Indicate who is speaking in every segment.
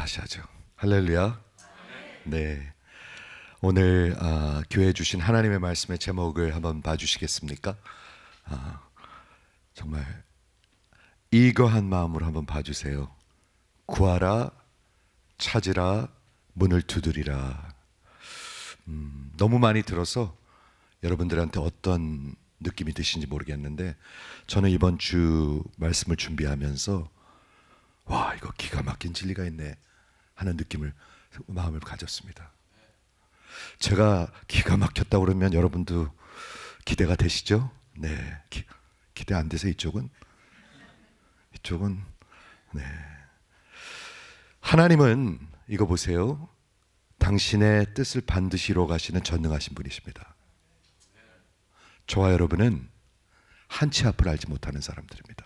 Speaker 1: 다시 하죠. 할렐루야. 네. 오늘 교회에 주신 하나님의 말씀의 제목을 한번 봐주시겠습니까? 정말 이거한 마음으로 한번 봐주세요. 구하라, 찾으라, 문을 두드리라. 너무 많이 들어서 여러분들한테 어떤 느낌이 드신지 모르겠는데, 저는 이번 주 말씀을 준비하면서 와, 이거 기가 막힌 진리가 있네 하는 마음을 가졌습니다. 제가 기가 막혔다 그러면 여러분도 기대가 되시죠? 네, 기대 안 돼서 이쪽은 네. 하나님은 이거 보세요. 당신의 뜻을 반드시 이루어가시는 전능하신 분이십니다. 저와 여러분은 한치 앞을 알지 못하는 사람들입니다.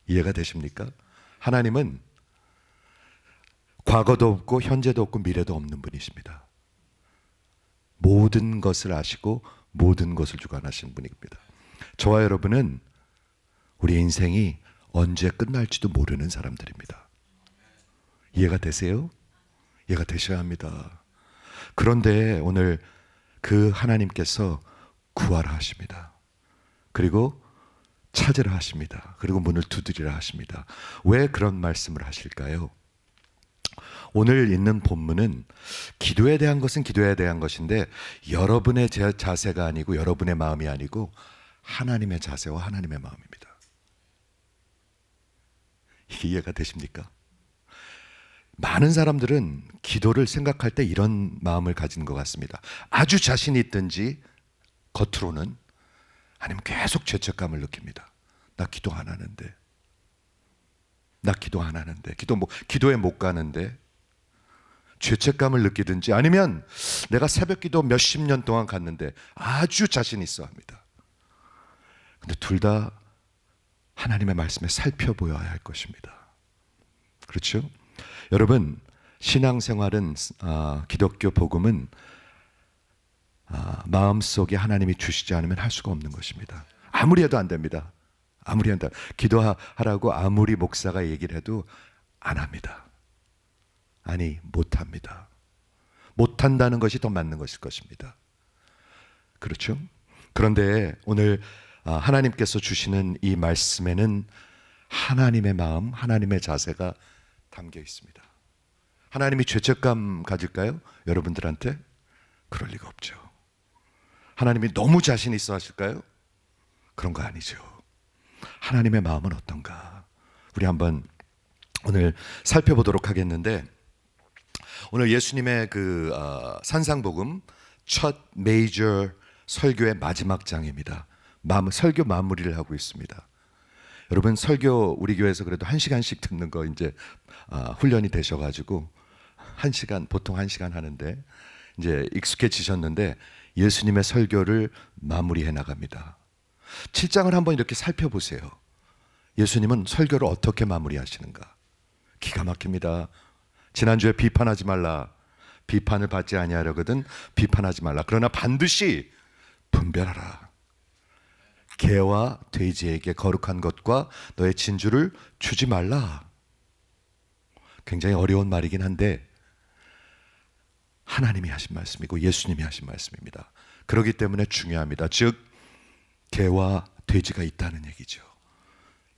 Speaker 1: 이해가 되십니까? 하나님은 과거도 없고 현재도 없고 미래도 없는 분이십니다. 모든 것을 아시고 모든 것을 주관하시는 분입니다. 저와 여러분은 우리 인생이 언제 끝날지도 모르는 사람들입니다. 이해가 되세요? 이해가 되셔야 합니다. 그런데 오늘 그 하나님께서 구하라 하십니다. 그리고 찾으라 하십니다. 그리고 문을 두드리라 하십니다. 왜 그런 말씀을 하실까요? 오늘 있는 본문은 기도에 대한 것은 기도에 대한 것인데, 여러분의 자세가 아니고 여러분의 마음이 아니고 하나님의 자세와 하나님의 마음입니다. 이게 이해가 되십니까? 많은 사람들은 기도를 생각할 때 이런 마음을 가진 것 같습니다. 아주 자신이 있든지 겉으로는, 아니면 계속 죄책감을 느낍니다. 나 기도 안 하는데, 기도에 못 가는데, 죄책감을 느끼든지, 아니면 내가 새벽 기도 몇십 년 동안 갔는데 아주 자신 있어 합니다. 근데 둘 다 하나님의 말씀에 살펴보아야 할 것입니다. 그렇죠? 여러분, 신앙생활은 기독교 복음은 마음속에 하나님이 주시지 않으면 할 수가 없는 것입니다. 아무리 해도 안 됩니다. 기도하라고 아무리 목사가 얘기를 해도 안 합니다. 아니, 못합니다. 못한다는 것이 더 맞는 것일 것입니다. 그렇죠? 그런데 오늘 하나님께서 주시는 이 말씀에는 하나님의 마음, 하나님의 자세가 담겨 있습니다. 하나님이 죄책감 가질까요? 여러분들한테? 그럴 리가 없죠. 하나님이 너무 자신 있어 하실까요? 그런 거 아니죠. 하나님의 마음은 어떤가? 우리 한번 오늘 살펴보도록 하겠는데, 오늘 예수님의 산상복음 첫 메이저 설교의 마지막 장입니다. 설교 마무리를 하고 있습니다. 여러분, 설교 우리 교회에서 그래도 1시간씩 듣는 거 이제 훈련이 되셔가지고 보통 1시간 하는데 이제 익숙해지셨는데, 예수님의 설교를 마무리해 나갑니다. 7장을 한번 이렇게 살펴보세요. 예수님은 설교를 어떻게 마무리하시는가? 기가 막힙니다. 지난주에 비판하지 말라, 비판을 받지 아니하려거든 비판하지 말라, 그러나 반드시 분별하라. 개와 돼지에게 거룩한 것과 너의 진주를 주지 말라. 굉장히 어려운 말이긴 한데 하나님이 하신 말씀이고 예수님이 하신 말씀입니다. 그렇기 때문에 중요합니다. 즉, 개와 돼지가 있다는 얘기죠.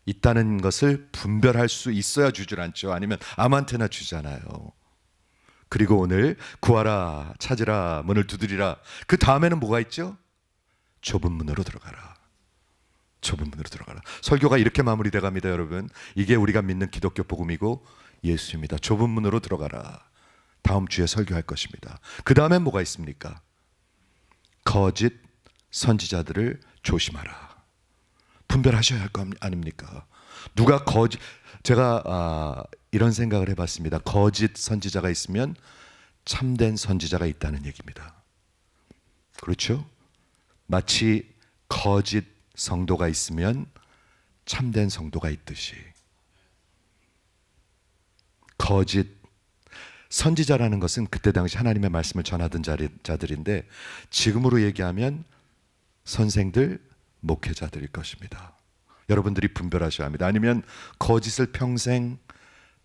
Speaker 1: 있다는 것을 분별할 수 있어야 주질 않죠. 아니면 아무한테나 주잖아요. 그리고 오늘 구하라, 찾으라, 문을 두드리라. 그 다음에는 뭐가 있죠? 좁은 문으로 들어가라. 좁은 문으로 들어가라. 설교가 이렇게 마무리돼 갑니다, 여러분. 이게 우리가 믿는 기독교 복음이고 예수입니다. 좁은 문으로 들어가라. 다음 주에 설교할 것입니다. 그 다음엔 뭐가 있습니까? 거짓 선지자들을 조심하라. 분별하셔야 할 거 아닙니까? 제가 이런 생각을 해봤습니다. 거짓 선지자가 있으면 참된 선지자가 있다는 얘기입니다. 그렇죠? 마치 거짓 성도가 있으면 참된 성도가 있듯이, 거짓 선지자라는 것은 그때 당시 하나님의 말씀을 전하던 자들인데, 지금으로 얘기하면 선생들, 목회자들일 것입니다. 여러분들이 분별하셔야 합니다. 아니면 거짓을 평생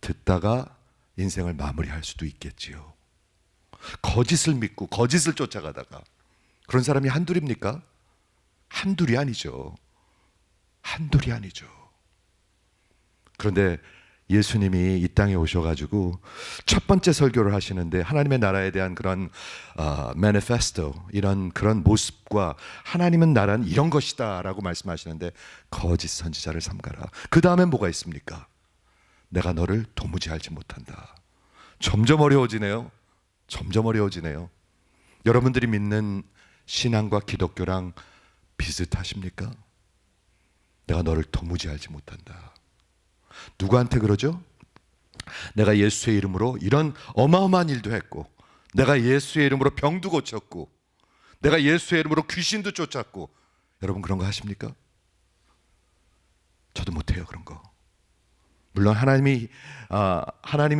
Speaker 1: 듣다가 인생을 마무리할 수도 있겠지요. 거짓을 믿고 거짓을 쫓아가다가. 그런 사람이 한둘입니까? 한둘이 아니죠. 한둘이 아니죠. 그런데 예수님이 이 땅에 오셔가지고 첫 번째 설교를 하시는데 하나님의 나라에 대한 그런 매니페스토, 이런 그런 모습과 하나님은 나라는 이런 것이다 라고 말씀하시는데, 거짓 선지자를 삼가라. 그 다음엔 뭐가 있습니까? 내가 너를 도무지 알지 못한다. 점점 어려워지네요. 점점 어려워지네요. 여러분들이 믿는 신앙과 기독교랑 비슷하십니까? 내가 너를 도무지 알지 못한다. 누구한테 그러죠? 내가 예수의 이름으로 이런 어마어마한 일도 했고, 내가 예수의 이름으로 병도 고쳤고, 내가 예수의 이름으로 귀신도 쫓았고. 여러분 그런 거 하십니까? 저도 못해요, 그런 거. 물론 하나님이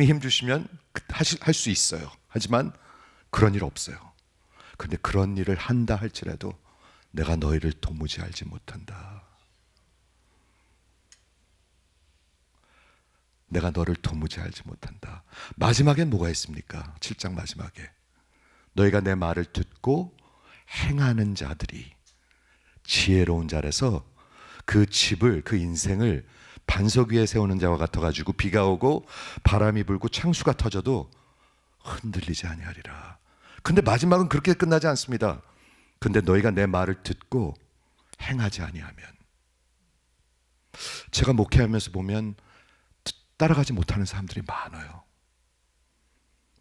Speaker 1: 힘 주시면 할 수 있어요. 하지만 그런 일 없어요. 근데 그런 일을 한다 할지라도 내가 너희를 도무지 알지 못한다. 내가 너를 도무지 알지 못한다. 마지막엔 뭐가 있습니까? 7장 마지막에 너희가 내 말을 듣고 행하는 자들이 지혜로운 자라서 그 집을, 그 인생을 반석 위에 세우는 자와 같아가지고 비가 오고 바람이 불고 창수가 터져도 흔들리지 아니하리라. 근데 마지막은 그렇게 끝나지 않습니다. 근데 너희가 내 말을 듣고 행하지 아니하면. 제가 목회하면서 보면 따라가지 못하는 사람들이 많아요.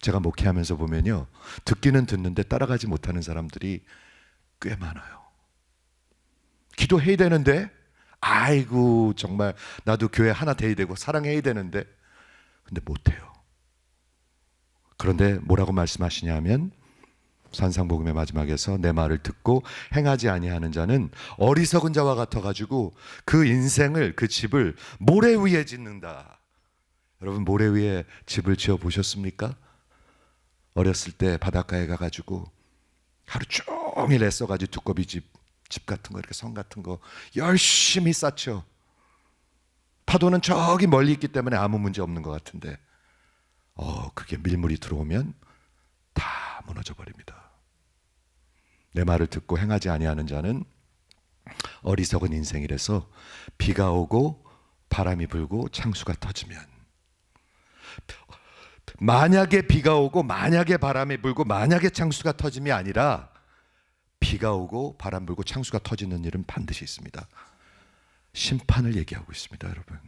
Speaker 1: 제가 목회하면서 보면요, 듣기는 듣는데 따라가지 못하는 사람들이 꽤 많아요. 기도해야 되는데, 아이고 정말 나도 교회 하나 돼야 되고 사랑해야 되는데, 근데 못해요. 그런데 뭐라고 말씀하시냐면, 산상복음의 마지막에서 내 말을 듣고 행하지 아니하는 자는 어리석은 자와 같아가지고 그 인생을, 그 집을 모래 위에 짓는다. 여러분 모래 위에 집을 지어 보셨습니까? 어렸을 때 바닷가에 가가지고 하루 종일 애써가지고 두꺼비 집 같은 거, 이렇게 성 같은 거 열심히 쌓죠. 파도는 저기 멀리 있기 때문에 아무 문제 없는 것 같은데 그게 밀물이 들어오면 다 무너져 버립니다. 내 말을 듣고 행하지 아니하는 자는 어리석은 인생이라서 비가 오고 바람이 불고 창수가 터지면, 만약에 비가 오고 만약에 바람이 불고 만약에 창수가 터짐이 아니라 비가 오고 바람 불고 창수가 터지는 일은 반드시 있습니다. 심판을 얘기하고 있습니다, 여러분.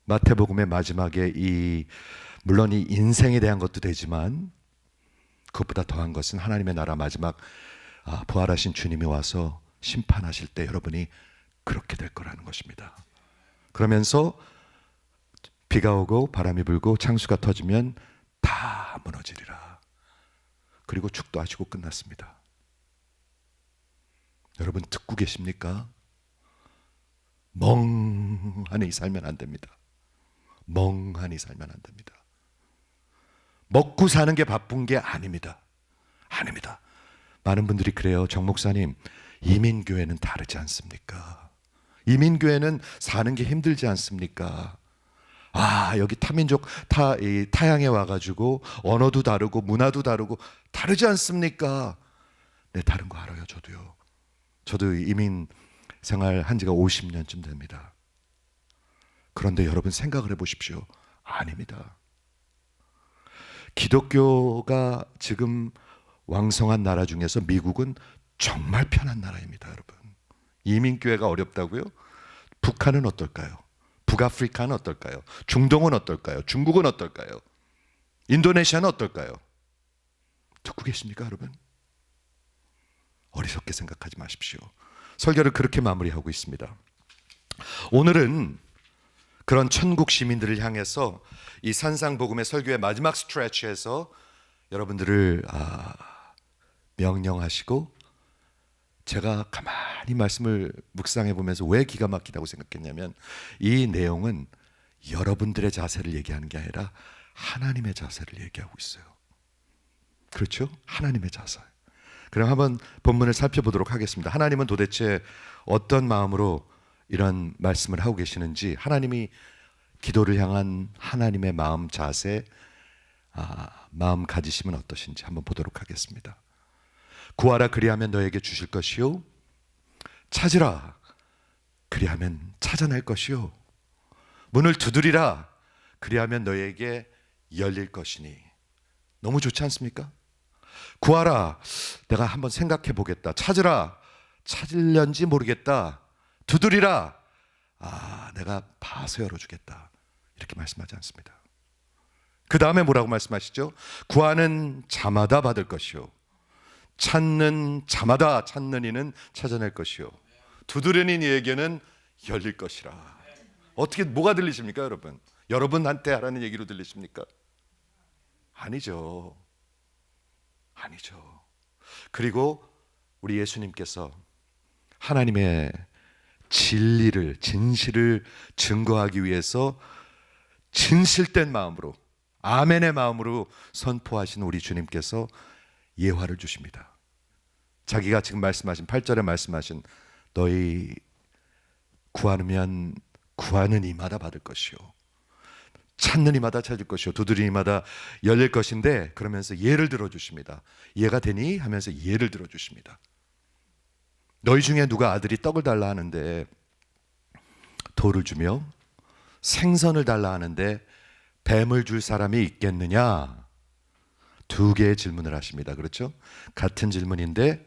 Speaker 1: 마태복음의 마지막에 물론 이 인생에 대한 것도 되지만 그것보다 더한 것은 하나님의 나라 마지막 부활하신 주님이 와서 심판하실 때 여러분이 그렇게 될 거라는 것입니다. 그러면서 비가 오고 바람이 불고 창수가 터지면 다 무너지리라. 그리고 축도하시고 끝났습니다. 여러분 듣고 계십니까? 멍하니 살면 안 됩니다. 멍하니 살면 안 됩니다. 먹고 사는 게 바쁜 게 아닙니다. 아닙니다. 많은 분들이 그래요. 정 목사님, 이민교회는 다르지 않습니까? 이민교회는 사는 게 힘들지 않습니까? 여기 타민족 타향에 와가지고 언어도 다르고 문화도 다르고 다르지 않습니까? 네, 다른 거 알아요. 저도 이민 생활한 지가 50년쯤 됩니다. 그런데 여러분 생각을 해보십시오. 아닙니다. 기독교가 지금 왕성한 나라 중에서 미국은 정말 편한 나라입니다, 여러분. 이민교회가 어렵다고요? 북한은 어떨까요? 북아프리카는 어떨까요? 중동은 어떨까요? 중국은 어떨까요? 인도네시아는 어떨까요? 듣고 계십니까, 여러분? 어리석게 생각하지 마십시오. 설교를 그렇게 마무리하고 있습니다. 오늘은 그런 천국 시민들을 향해서 이 산상복음의 설교의 마지막 스트레치에서 여러분들을 명령하시고, 제가 가만히 말씀을 묵상해 보면서 왜 기가 막히다고 생각했냐면, 이 내용은 여러분들의 자세를 얘기하는 게 아니라 하나님의 자세를 얘기하고 있어요. 그렇죠? 하나님의 자세. 그럼 한번 본문을 살펴보도록 하겠습니다. 하나님은 도대체 어떤 마음으로 이런 말씀을 하고 계시는지, 하나님이 기도를 향한 하나님의 마음 자세, 마음 가지시면 어떠신지 한번 보도록 하겠습니다. 구하라 그리하면 너에게 주실 것이요, 찾으라 그리하면 찾아낼 것이요, 문을 두드리라 그리하면 너에게 열릴 것이니. 너무 좋지 않습니까? 구하라, 내가 한번 생각해 보겠다. 찾으라, 찾을련지 모르겠다. 두드리라, 내가 봐서 열어주겠다. 이렇게 말씀하지 않습니다. 그 다음에 뭐라고 말씀하시죠? 구하는 자마다 받을 것이요, 찾는 자마다 찾는 이는 찾아낼 것이요, 두드리는 이에게는 열릴 것이라. 어떻게 뭐가 들리십니까, 여러분? 여러분한테 하라는 얘기로 들리십니까? 아니죠. 아니죠. 그리고 우리 예수님께서 하나님의 진리를, 진실을 증거하기 위해서 진실된 마음으로, 아멘의 마음으로 선포하신 우리 주님께서 예화를 주십니다. 자기가 지금 말씀하신 8절에 말씀하신 너희 구하면 구하는 이마다 받을 것이요, 찾는 이마다 찾을 것이요, 두드리는 이마다 열릴 것인데, 그러면서 예를 들어주십니다. 이해가 되니? 하면서 예를 들어주십니다. 너희 중에 누가 아들이 떡을 달라 하는데 돌을 주며, 생선을 달라 하는데 뱀을 줄 사람이 있겠느냐? 두 개의 질문을 하십니다. 그렇죠? 같은 질문인데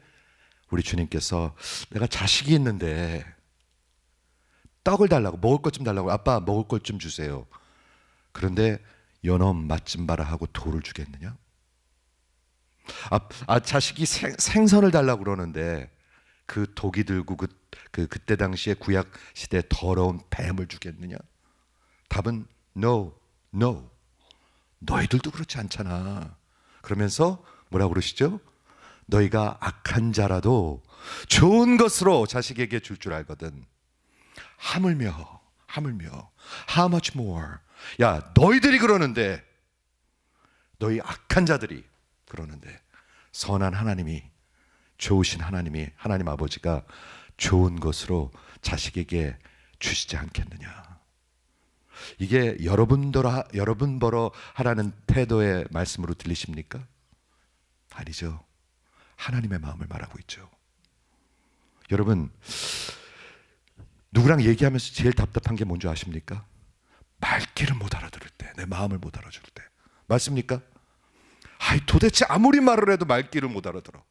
Speaker 1: 우리 주님께서 내가 자식이 있는데 떡을 달라고, 먹을 것 좀 달라고, 아빠 먹을 것 좀 주세요. 그런데 요놈 맛 좀 봐라 하고 돌을 주겠느냐? 자식이 생선을 달라고 그러는데 그 독이 들고 그때 당시에 구약 시대 더러운 뱀을 주겠느냐? 답은 no, no. 너희들도 그렇지 않잖아. 그러면서 뭐라고 그러시죠? 너희가 악한 자라도 좋은 것으로 자식에게 줄 줄 알거든. 하물며 how much more. 야, 너희들이 그러는데, 너희 악한 자들이 그러는데 선한 하나님이, 좋으신 하나님이, 하나님 아버지가 좋은 것으로 자식에게 주시지 않겠느냐. 이게 여러분 버러 하라는 태도의 말씀으로 들리십니까? 아니죠. 하나님의 마음을 말하고 있죠. 여러분, 누구랑 얘기하면서 제일 답답한 게 뭔지 아십니까? 말귀를 못 알아들을 때, 내 마음을 못 알아줄 때. 맞습니까? 도대체 아무리 말을 해도 말귀를 못 알아들어.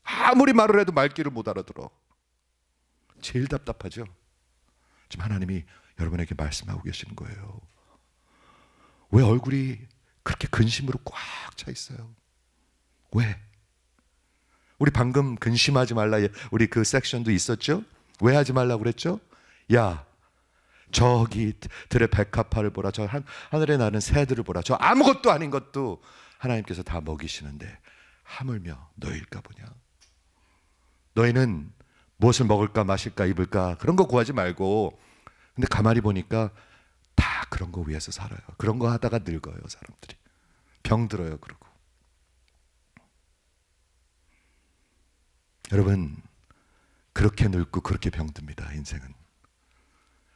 Speaker 1: 아무리 말을 해도 말귀를 못 알아들어. 제일 답답하죠. 지금 하나님이 여러분에게 말씀하고 계시는 거예요. 왜 얼굴이 그렇게 근심으로 꽉 차 있어요? 왜? 우리 방금 근심하지 말라, 우리 그 섹션도 있었죠? 왜 하지 말라고 그랬죠? 야, 저기 들의 백합화를 보라, 저 하늘에 나는 새들을 보라, 저 아무것도 아닌 것도 하나님께서 다 먹이시는데 하물며 너희일까 보냐? 너희는 무엇을 먹을까 마실까 입을까 그런 거 구하지 말고, 근데 가만히 보니까 다 그런 거 위해서 살아요. 그런 거 하다가 늙어요. 사람들이 병들어요. 그러고. 여러분, 그렇게 늙고 그렇게 병듭니다. 인생은.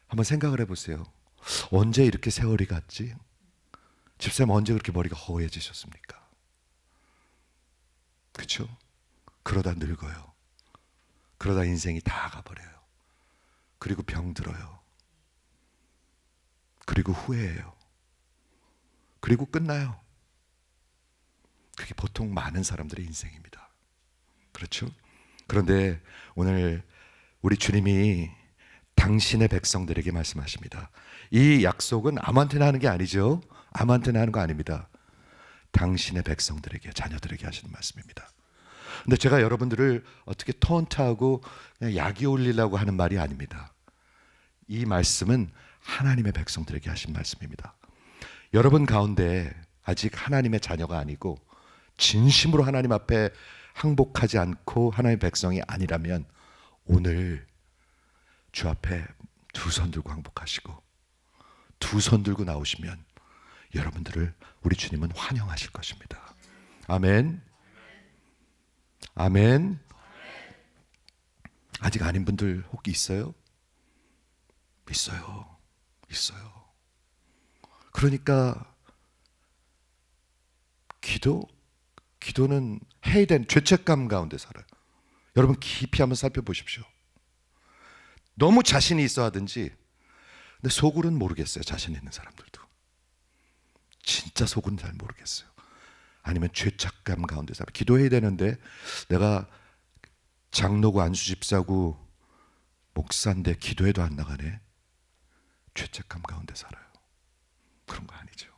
Speaker 1: 한번 생각을 해보세요. 언제 이렇게 세월이 갔지? 집사님 언제 그렇게 머리가 허해지셨습니까? 그렇죠? 그러다 늙어요. 그러다 인생이 다 가버려요. 그리고 병들어요. 그리고 후회해요. 그리고 끝나요. 그게 보통 많은 사람들의 인생입니다. 그렇죠? 그런데 오늘 우리 주님이 당신의 백성들에게 말씀하십니다. 이 약속은 아무한테나 하는 게 아니죠. 아무한테나 하는 거 아닙니다. 당신의 백성들에게, 자녀들에게 하시는 말씀입니다. 근데 제가 여러분들을 어떻게 톤트하고 그냥 약이 올리려고 하는 말이 아닙니다. 이 말씀은 하나님의 백성들에게 하신 말씀입니다. 여러분 가운데 아직 하나님의 자녀가 아니고 진심으로 하나님 앞에 항복하지 않고 하나님의 백성이 아니라면 오늘 주 앞에 두 손 들고 항복하시고 두 손 들고 나오시면 여러분들을 우리 주님은 환영하실 것입니다. 아멘. 아멘. 아직 아닌 분들 혹 있어요? 있어요. 있어요. 그러니까 기도는 해이된 죄책감 가운데 살아요. 여러분 깊이 한번 살펴보십시오. 너무 자신이 있어 하든지, 근데 속으로는 모르겠어요. 자신 있는 사람들도 진짜 속은 잘 모르겠어요. 아니면 죄책감 가운데 살아요. 기도해야 되는데 내가 장로고 안수집사고 목사인데 기도해도 안 나가네. 죄책감 가운데 살아요. 그런 거 아니죠.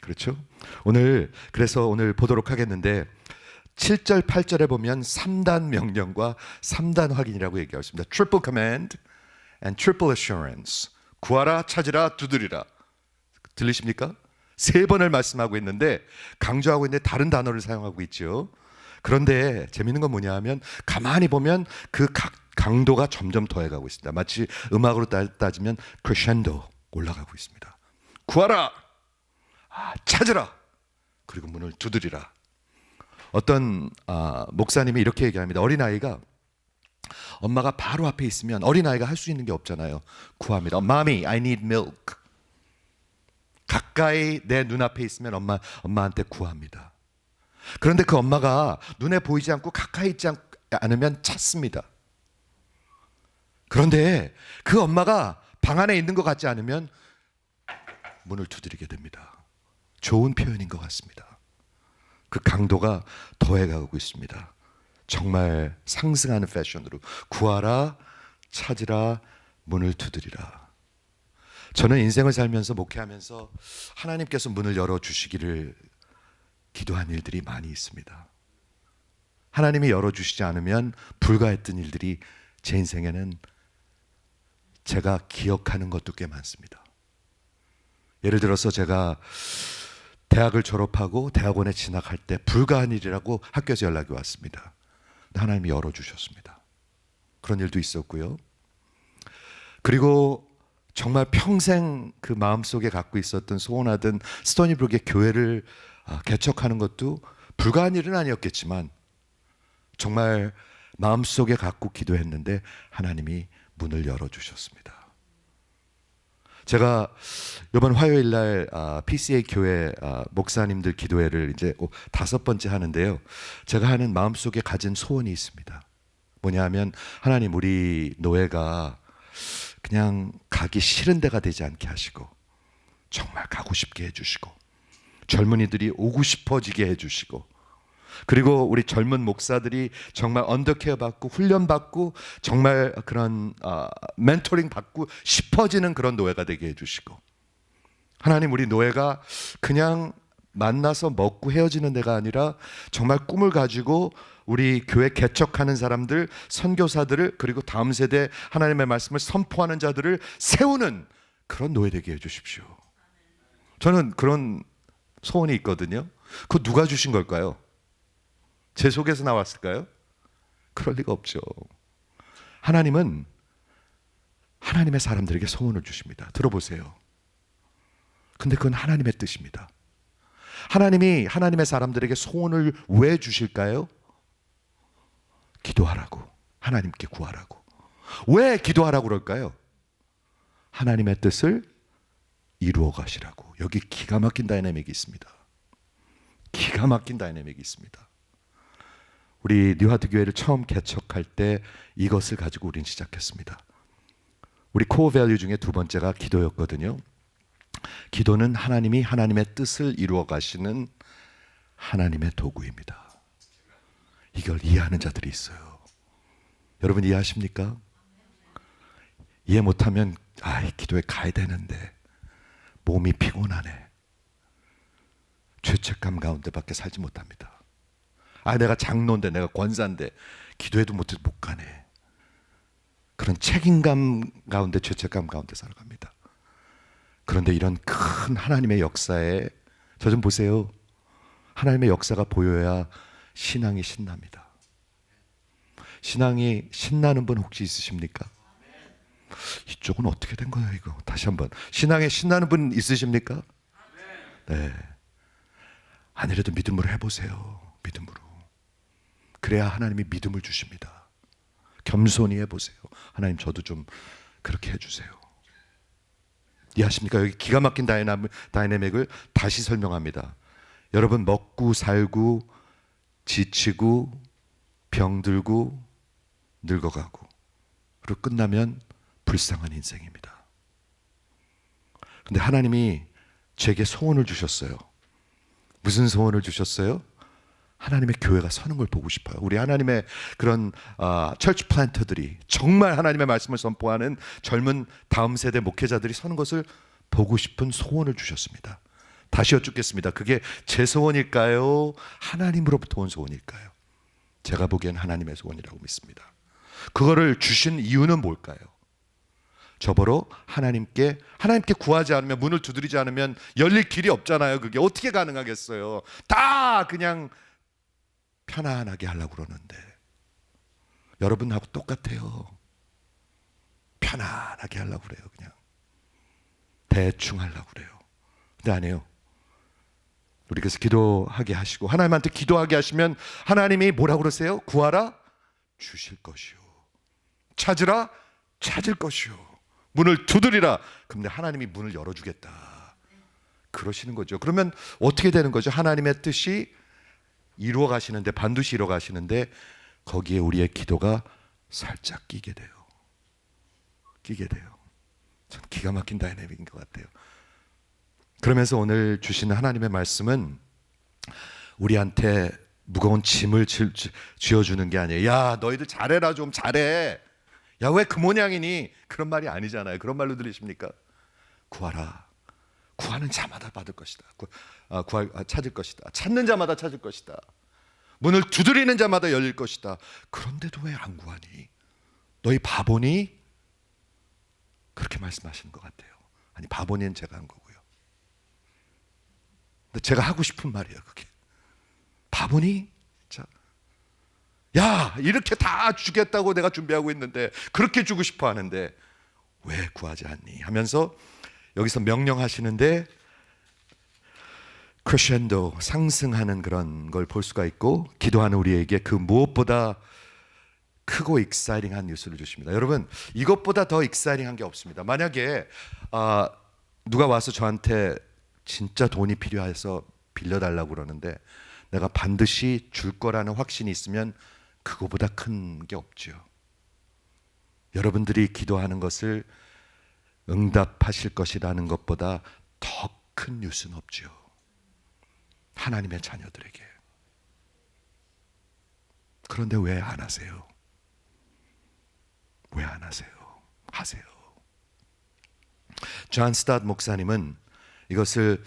Speaker 1: 그렇죠? 그래서 오늘 보도록 하겠는데 7절 8절에 보면 3단 명령과 3단 확인이라고 얘기하고 있습니다. Triple command and triple assurance. 구하라, 찾으라, 두드리라. 들리십니까? 3번을 말씀하고 있는데 강조하고 있는데 다른 단어를 사용하고 있죠. 그런데 재밌는 건 뭐냐 하면 가만히 보면 그 강도가 점점 더해가고 있습니다. 마치 음악으로 따지면 크레션도 올라가고 있습니다. 구하라, 찾으라, 그리고 문을 두드리라. 어떤 목사님이 이렇게 얘기합니다. 어린아이가 엄마가 바로 앞에 있으면 어린아이가 할 수 있는 게 없잖아요. 구합니다. Mommy, I need milk. 가까이 내 눈앞에 있으면 엄마한테 구합니다. 그런데 그 엄마가 눈에 보이지 않고 가까이 있지 않으면 찾습니다. 그런데 그 엄마가 방 안에 있는 것 같지 않으면 문을 두드리게 됩니다. 좋은 표현인 것 같습니다. 그 강도가 더해가고 있습니다. 정말 상승하는 패션으로 구하라, 찾으라, 문을 두드리라. 저는 인생을 살면서 목회하면서 하나님께서 문을 열어주시기를 기도한 일들이 많이 있습니다. 하나님이 열어주시지 않으면 불가했던 일들이 제 인생에는 제가 기억하는 것도 꽤 많습니다. 예를 들어서 제가 대학을 졸업하고 대학원에 진학할 때 불가한 일이라고 학교에서 연락이 왔습니다. 하나님이 열어주셨습니다. 그런 일도 있었고요. 그리고 정말 평생 그 마음속에 갖고 있었던 소원하던 스토니브룩의 교회를 개척하는 것도 불가한 일은 아니었겠지만 정말 마음속에 갖고 기도했는데 하나님이 문을 열어주셨습니다. 제가 이번 화요일 날 PCA 교회 목사님들 기도회를 이제 5번째 하는데요. 제가 하는 마음속에 가진 소원이 있습니다. 뭐냐 하면 하나님 우리 노예가 그냥 가기 싫은 데가 되지 않게 하시고 정말 가고 싶게 해주시고 젊은이들이 오고 싶어지게 해주시고 그리고 우리 젊은 목사들이 정말 언더케어 받고 훈련 받고 정말 그런 멘토링 받고 싶어지는 그런 노예가 되게 해주시고 하나님 우리 노예가 그냥 만나서 먹고 헤어지는 데가 아니라 정말 꿈을 가지고 우리 교회 개척하는 사람들, 선교사들을 그리고 다음 세대 하나님의 말씀을 선포하는 자들을 세우는 그런 노예 되게 해주십시오. 저는 그런 소원이 있거든요. 그거 누가 주신 걸까요? 제 속에서 나왔을까요? 그럴 리가 없죠. 하나님은 하나님의 사람들에게 소원을 주십니다. 들어보세요. 근데 그건 하나님의 뜻입니다. 하나님이 하나님의 사람들에게 소원을 왜 주실까요? 기도하라고, 하나님께 구하라고. 왜 기도하라고 그럴까요? 하나님의 뜻을 이루어 가시라고. 여기 기가 막힌 다이내믹이 있습니다. 기가 막힌 다이내믹이 있습니다. 우리 뉴하트 교회를 처음 개척할 때 이것을 가지고 우린 시작했습니다. 우리 코어 밸류 중에 2번째가 기도였거든요. 기도는 하나님이 하나님의 뜻을 이루어 가시는 하나님의 도구입니다. 이걸 이해하는 자들이 있어요. 여러분 이해하십니까? 이해 못하면 기도에 가야 되는데 몸이 피곤하네. 죄책감 가운데밖에 살지 못합니다. 내가 장로인데 내가 권사인데 기도해도 못 가네. 그런 책임감 가운데 죄책감 가운데 살아갑니다. 그런데 이런 큰 하나님의 역사에 저 좀 보세요. 하나님의 역사가 보여야 신앙이 신납니다. 신앙이 신나는 분 혹시 있으십니까? 이쪽은 어떻게 된 거예요 이거? 다시 한번. 신앙에 신나는 분 있으십니까? 네. 아니라도 믿음으로 해보세요. 믿음으로. 그래야 하나님이 믿음을 주십니다. 겸손히 해보세요. 하나님 저도 좀 그렇게 해주세요. 이해하십니까? 여기 기가 막힌 다이내믹을 다시 설명합니다. 여러분, 먹고 살고 지치고 병들고 늙어가고 그리고 끝나면 불쌍한 인생입니다. 근데 하나님이 제게 소원을 주셨어요. 무슨 소원을 주셨어요? 하나님의 교회가 서는 걸 보고 싶어요. 우리 하나님의 그런 철치 플랜터들이, 정말 하나님의 말씀을 선포하는 젊은 다음 세대 목회자들이 서는 것을 보고 싶은 소원을 주셨습니다. 다시 여쭙겠습니다. 그게 제 소원일까요? 하나님으로부터 온 소원일까요? 제가 보기엔 하나님의 소원이라고 믿습니다. 그거를 주신 이유는 뭘까요? 저보러 하나님께 구하지 않으면, 문을 두드리지 않으면 열릴 길이 없잖아요. 그게 어떻게 가능하겠어요? 다 그냥 편안하게 하려고 그러는데 여러분하고 똑같아요. 편안하게 하려고 그래요. 그냥 대충 하려고 그래요. 근데 아니에요. 우리 그래서 기도하게 하시고, 하나님한테 기도하게 하시면 하나님이 뭐라고 그러세요? 구하라 주실 것이요, 찾으라 찾을 것이요, 문을 두드리라. 근데 하나님이 문을 열어주겠다 그러시는 거죠. 그러면 어떻게 되는 거죠? 하나님의 뜻이 이루어 가시는데, 반드시 이루어 가시는데 거기에 우리의 기도가 살짝 끼게 돼요. 참 기가 막힌 다이내믹인 것 같아요. 그러면서 오늘 주시는 하나님의 말씀은 우리한테 무거운 짐을 쥐어주는 게 아니에요. 야, 너희들 잘해라, 좀 잘해. 야, 왜 그 모양이니? 그런 말이 아니잖아요. 그런 말로 들리십니까? 구하라. 구하는 자마다 받을 것이다. 찾을 것이다. 찾는 자마다 찾을 것이다. 문을 두드리는 자마다 열릴 것이다. 그런데도 왜 안 구하니? 너희 바보니? 그렇게 말씀하시는 것 같아요. 아니, 바보니는 제가 한 거고요. 근데 제가 하고 싶은 말이에요, 그게. 바보니? 자, 야, 이렇게 다 주겠다고 내가 준비하고 있는데, 그렇게 주고 싶어 하는데 왜 구하지 않니? 하면서 여기서 명령하시는데 크레션도, 상승하는 그런 걸 볼 수가 있고, 기도하는 우리에게 그 무엇보다 크고 익사이팅한 뉴스를 주십니다. 여러분, 이것보다 더 익사이팅한 게 없습니다. 만약에 누가 와서 저한테 진짜 돈이 필요해서 빌려달라고 그러는데 내가 반드시 줄 거라는 확신이 있으면 그거보다 큰 게 없죠. 여러분들이 기도하는 것을 응답하실 것이라는 것보다 더 큰 뉴스는 없죠. 하나님의 자녀들에게. 그런데 왜 안 하세요? 왜 안 하세요? 하세요. 존 스타트 목사님은 이것을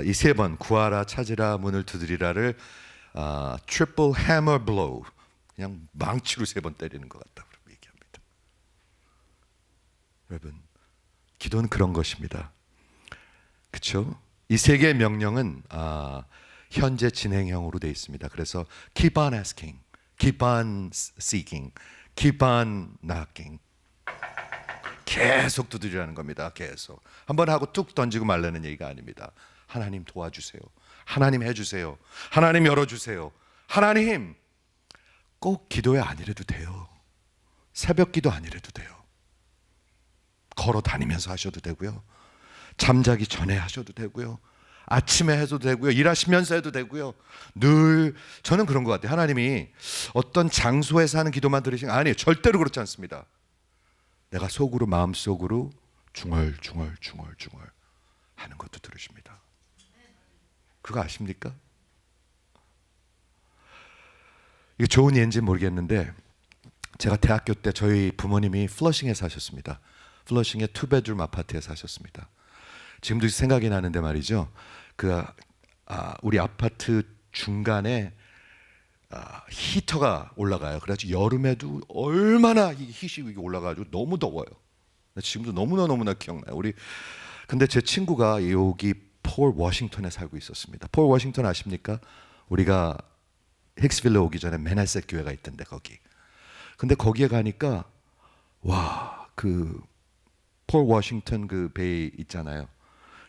Speaker 1: 이 세 번, 구하라, 찾으라, 문을 두드리라를 트리플 해머 블로우, 그냥 망치로 3번 때리는 것 같다고 얘기합니다. 여러분, 기도는 그런 것입니다. 그렇죠? 이 3개의 명령은 현재 진행형으로 되어 있습니다. 그래서 keep on asking, keep on seeking, keep on knocking. 계속 두드리라는 겁니다. 계속. 한번 하고 뚝 던지고 말라는 얘기가 아닙니다. 하나님 도와주세요. 하나님 해주세요. 하나님 열어주세요. 하나님. 꼭 기도에 아니래도 돼요. 새벽 기도 아니래도 돼요. 걸어 다니면서 하셔도 되고요. 잠자기 전에 하셔도 되고요. 아침에 해도 되고요. 일하시면서 해도 되고요. 늘 저는 그런 것 같아요. 하나님이 어떤 장소에서 하는 기도만 들으신 거 아니에요. 절대로 그렇지 않습니다. 내가 속으로, 마음속으로 중얼중얼 하는 것도 들으십니다. 그거 아십니까? 이게 좋은 예인지는 모르겠는데, 제가 대학교 때 저희 부모님이 플러싱에 사셨습니다. 플러싱의 2베드룸 아파트에 사셨습니다. 지금도 생각이 나는데 말이죠. 우리 아파트 중간에 히터가 올라가요. 그래가지고 여름에도 얼마나 히시 올라가지고 너무 더워요. 지금도 너무나 기억나요. 근데 제 친구가 여기 폴 워싱턴에 살고 있었습니다. 폴 워싱턴 아십니까? 우리가 힉스빌러 오기 전에 맨하셋 교회가 있던데 거기. 근데 거기에 가니까 와, 그 폴 워싱턴 그 베이 있잖아요.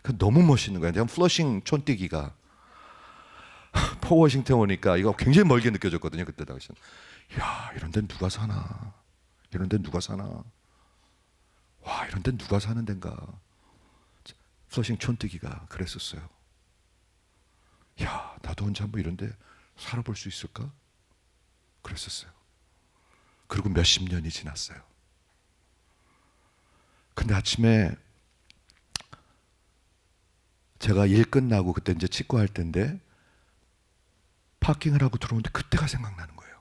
Speaker 1: 그 너무 멋있는 거예요. 그냥 플러싱 촌뛰기가. 폴 워싱턴 오니까 이거 굉장히 멀게 느껴졌거든요. 그때 당시는. 야, 이런 데는 누가 사나? 이런 데는 누가 사나? 와, 이런 데는 누가 사는 데인가? 플러싱 촌뜨기가 그랬었어요. 야, 나도 혼자 뭐 이런데 살아볼 수 있을까? 그랬었어요. 그리고 몇십 년이 지났어요. 근데 아침에 제가 일 끝나고 그때 이제 치과할 때인데 파킹을 하고 들어오는데 그때가 생각나는 거예요.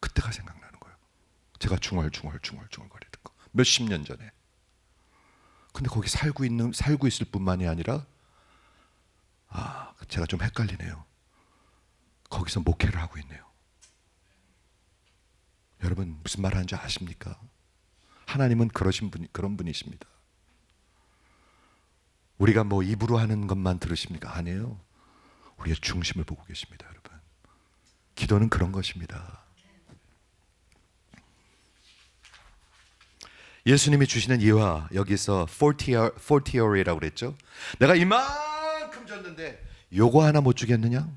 Speaker 1: 그때가 생각나는 거예요. 제가 중얼거리던 거. 몇십 년 전에. 근데 거기 살고 있을 뿐만이 아니라 제가 좀 헷갈리네요. 거기서 목회를 하고 있네요. 여러분 무슨 말 하는지 아십니까? 하나님은 그런 분이십니다. 우리가 뭐 입으로 하는 것만 들으십니까? 아니에요. 우리의 중심을 보고 계십니다, 여러분. 기도는 그런 것입니다. 예수님이 주시는 이와 여기서 fortio리라고 그랬죠. 내가 이만큼 줬는데 요거 하나 못 주겠느냐?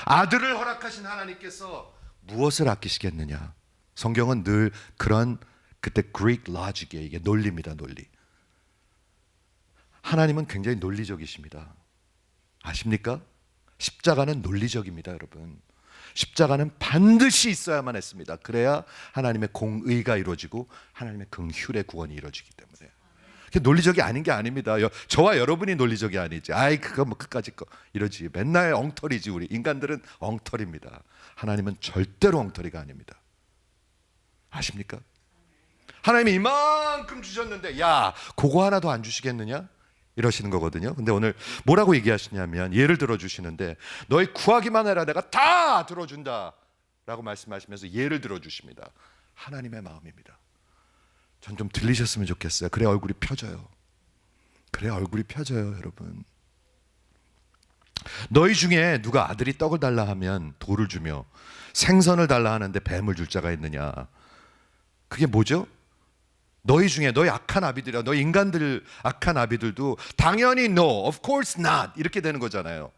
Speaker 1: 아들을 허락하신 하나님께서 무엇을 아끼시겠느냐? 성경은 늘 그런 그때 Greek logic이에요. 이게 논리입니다, 논리. 하나님은 굉장히 논리적이십니다. 아십니까? 십자가는 논리적입니다, 여러분. 십자가는 반드시 있어야만 했습니다. 그래야 하나님의 공의가 이루어지고 하나님의 긍휼의 구원이 이루어지기 때문에. 그게 논리적이 아닌 게 아닙니다. 저와 여러분이 논리적이 아니지. 그거 뭐 그까짓 거 이러지. 맨날 엉터리지. 우리 인간들은 엉터리입니다. 하나님은 절대로 엉터리가 아닙니다. 아십니까? 하나님이 이만큼 주셨는데 야, 그거 하나 더 안 주시겠느냐? 이러시는 거거든요. 근데 오늘 뭐라고 얘기하시냐면 예를 들어 주시는데 너희 구하기만 해라 내가 다 들어준다 라고 말씀하시면서 예를 들어 주십니다. 하나님의 마음입니다. 전 좀 들리셨으면 좋겠어요. 그래 얼굴이 펴져요. 그래 얼굴이 펴져요, 여러분. 너희 중에 누가 아들이 떡을 달라 하면 돌을 주며 생선을 달라 하는데 뱀을 줄 자가 있느냐? 그게 뭐죠? 너희 중에 너희 악한 아비들이야. 너희 인간들 악한 아비들도 당연히 no, of course not 이렇게 되는 거잖아요.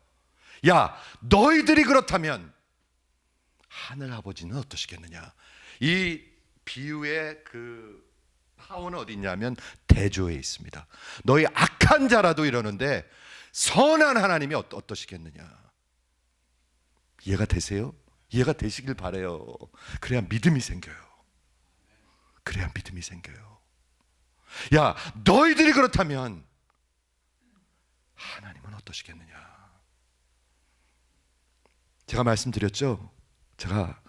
Speaker 1: 야, 너희들이 그렇다면 하늘 아버지는 어떠시겠느냐? 이 비유의 그 파워는 어디 있냐면 대조에 있습니다. 너희 악한 자라도 이러는데 선한 하나님이 어떠시겠느냐? 이해가 되세요? 이해가 되시길 바래요. 그래야 믿음이 생겨요. 그래야 믿음이 생겨요. 야, 너희들이 그렇다면 하나님은 어떠시겠느냐? 제가 말씀드렸죠. 제가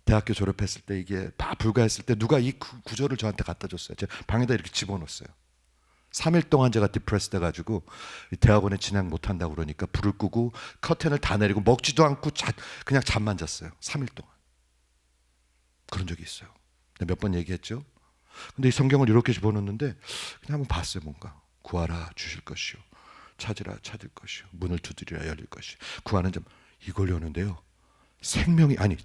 Speaker 1: 대학교 졸업했을 때 이게 불가했을 때 누가 이 구절을 저한테 갖다 줬어요. 제 방에다 이렇게 집어넣었어요. 3일 동안 제가 디프레스 돼가지고 대학원에 진학 못한다고 그러니까 불을 끄고 커튼을 다 내리고 먹지도 않고 그냥 잠만 잤어요. 3일 동안. 그런 적이 있어요. 몇 번 얘기했죠. 근데 이 성경을 이렇게 집어넣는데 그냥 한번 봤어요. 뭔가 구하라 주실 것이요 찾으라 찾을 것이요 문을 두드리라 열릴 것이요 구하는 점 이걸 여는데요. 생명이 아니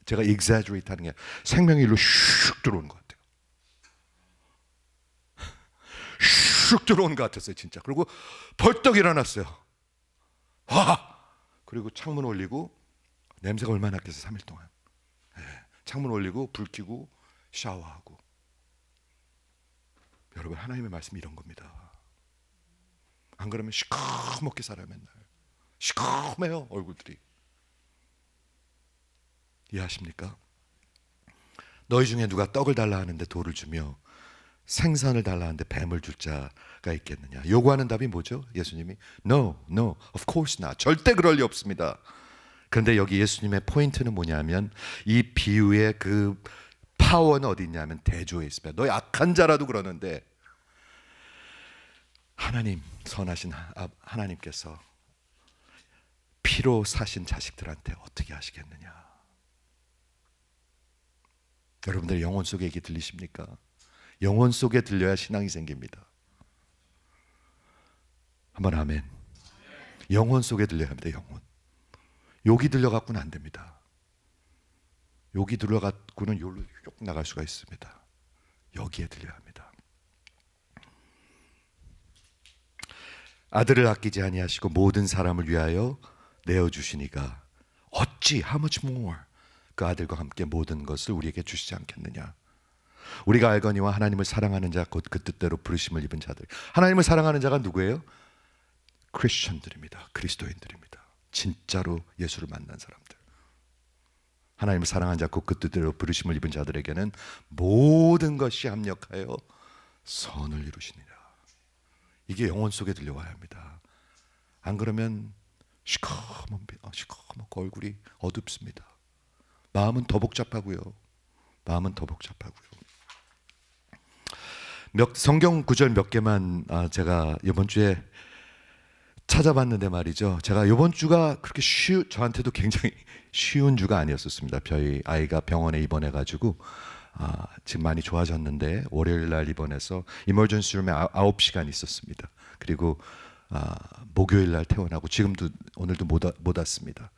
Speaker 1: 제가 exaggerate 하는 게 생명이 일로 슉 들어오는 것 같아요. 슉 들어오는 것 같았어요, 진짜. 그리고 벌떡 일어났어요. 그리고 창문 올리고 냄새가 얼마나 났겠어요, 3일 동안. 창문 올리고 불 켜고 샤워하고. 여러분 하나님의 말씀이 이런 겁니다. 안 그러면 시커멓게 살아요. 맨날 시커매요 얼굴들이. 이해하십니까? 너희 중에 누가 떡을 달라 하는데 돌을 주며 생선을 달라 하는데 뱀을 줄 자가 있겠느냐? 요구하는 답이 뭐죠? 예수님이 No, of course not. 절대 그럴 리 없습니다. 그런데 여기 예수님의 포인트는 뭐냐면 이 비유의 그 파워는 어디 있냐면 대조에 있습니다. 너희 악한 자라도 그러는데 하나님, 선하신 하나님께서 피로 사신 자식들한테 어떻게 하시겠느냐? 여러분들 영혼 속에 이게 들리십니까? 영혼 속에 들려야 신앙이 생깁니다. 한번 아멘. 영혼 속에 들려야 합니다. 영혼. 여기 들려갖고는 안 됩니다. 여기 들려갖고는 여기로 쭉 나갈 수가 있습니다. 여기에 들려야 합니다. 아들을 아끼지 아니하시고 모든 사람을 위하여 내어주시니까 어찌 how much more 그 아들과 함께 모든 것을 우리에게 주시지 않겠느냐? 우리가 알거니와 하나님을 사랑하는 자 곧 그 뜻대로 부르심을 입은 자들. 하나님을 사랑하는 자가 누구예요? 크리스천들입니다. 그리스도인들입니다. 진짜로 예수를 만난 사람들. 하나님을 사랑하는 자 곧 그 뜻대로 부르심을 입은 자들에게는 모든 것이 합력하여 선을 이루시니라. 이게 영혼 속에 들려와야 합니다. 안 그러면 시커멓고 얼굴이 어둡습니다. 마음은 더 복잡하고요. 마음은 더 복잡하고요. 성경 구절 몇 개만 제가 이번 주에 찾아봤는데 말이죠. 제가 이번 주가 그렇게 저한테도 굉장히 쉬운 주가 아니었었습니다. 저희 아이가 병원에 입원해가지고 지금 많이 좋아졌는데 월요일 날 입원해서 이머전시 룸에 9시간 있었습니다. 그리고 목요일 날 퇴원하고 지금도 오늘도 못 왔습니다.